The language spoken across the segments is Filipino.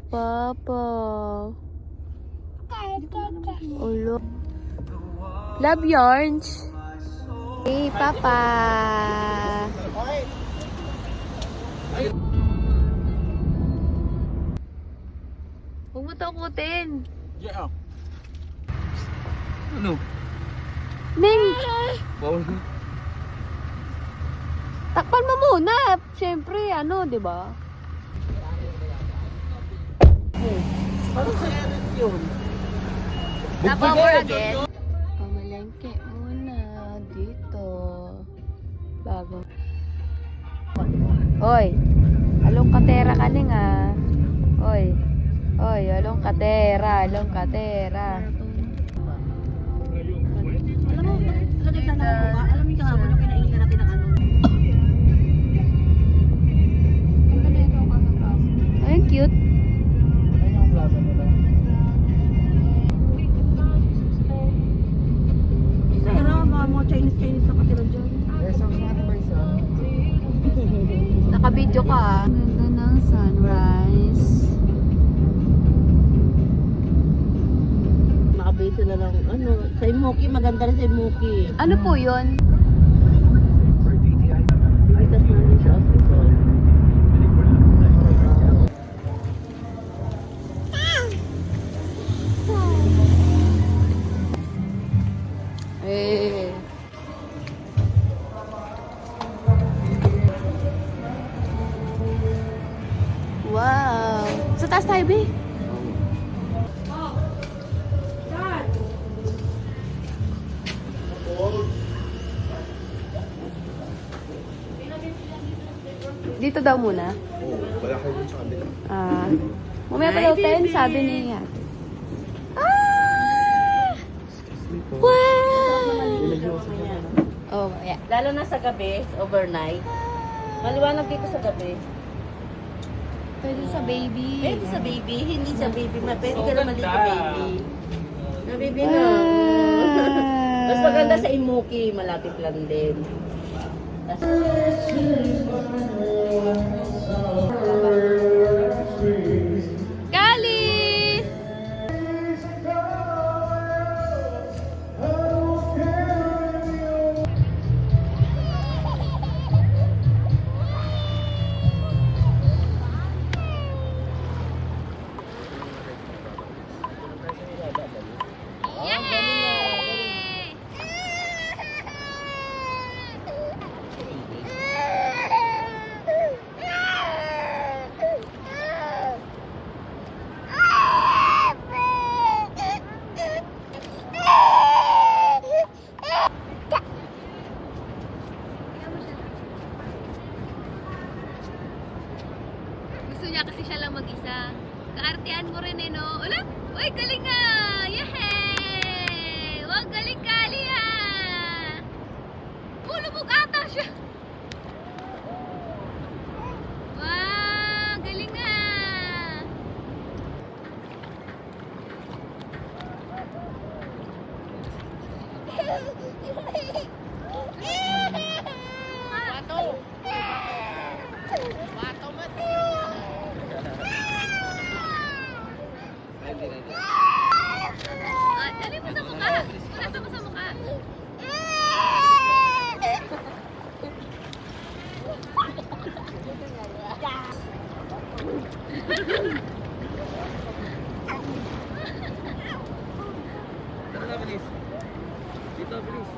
Papa. Ulo. Love yarns. Hey, Papa. Huwag mo takutin. Yeah. Ano? Ning! Bawal na. Takpan mo muna. Siyempre, ano, di ba? Parang sa edit yun. Tapaw mo again. Pamalengke muna dito. Bago. Hoy! Along katera ka ning ah. Hoy! Hoy, along katera. Along katera. Alam mo yung kahapon yung kinaingan natin ng ano. Ay, cute. Ayun yung plaza nila. Pero mga Chinese na katira dyan. Eh, sounds natin ba isa? Naka-video ka ah. Ganda ng sunrise. Makabase na lang. Ano, sa Imoki, maganda rin sa Imoki. Ano po yun? Bitas namin sa hospital. Eh. Wow. Sa taas tayo, be. Dito daw muna. Oo, wala kayo dun sa kanila. Ah, mamaya pa daw 10, sabi niya. Ah! Wow! Oh, yeah. Lalo na sa gabi, overnight. Maliwanag dito sa gabi. Pwede sa baby. Pwede sa baby, hindi sa baby. Pwede ka naman dito baby. Na baby no. Mas maganda sa Imoki, malapit lang din. Kali! Gusto niya kasi siya lang mag-isa. Kaartihan mo rin eh, no? Ulan! Uy, galing nga! Yehey! Wag galing kali ha! Lumog ata siya! Wow! Galing nga! Dali mo sa mukha! Punasan mo sa mukha! Tara na, bilis. Dito, bilis.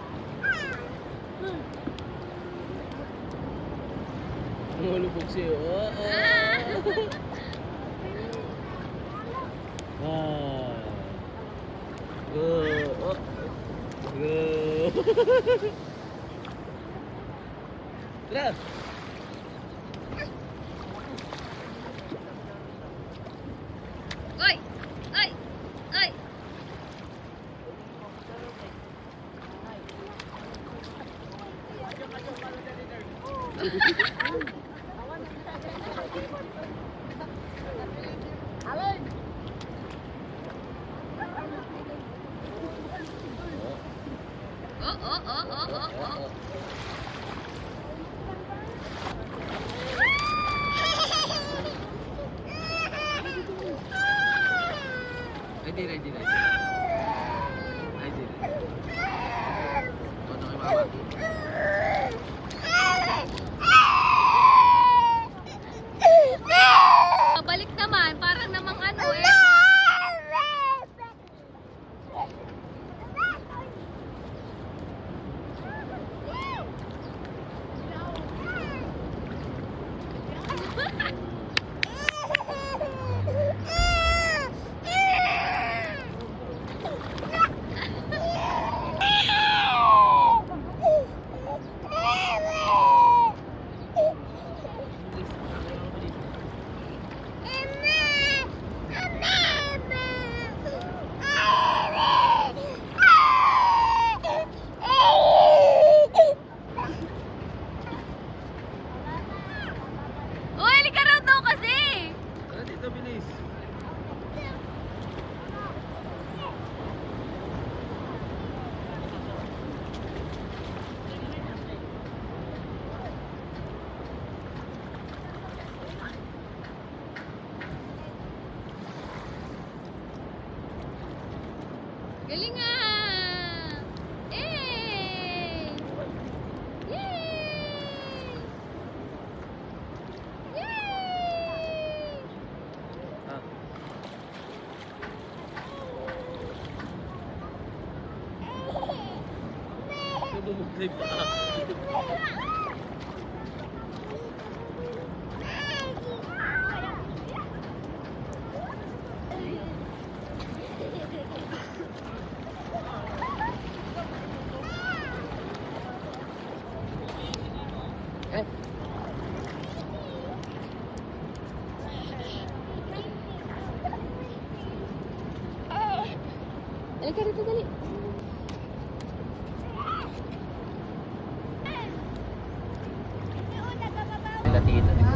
Lumulubog siya. Ah. Go. Oh. Go. Tara. Oy! Oy! Oy! Oh. Ready, ready, ready. Ready. Ito na kay mama. Pabalik naman, parang namang ano eh. Uy, halika raw daw kasi! Tara dito, bilis. Galing nga! Eh! Yay! Yay! Ah. Bumugay pa. Eh. Halika rito, dali. Latito.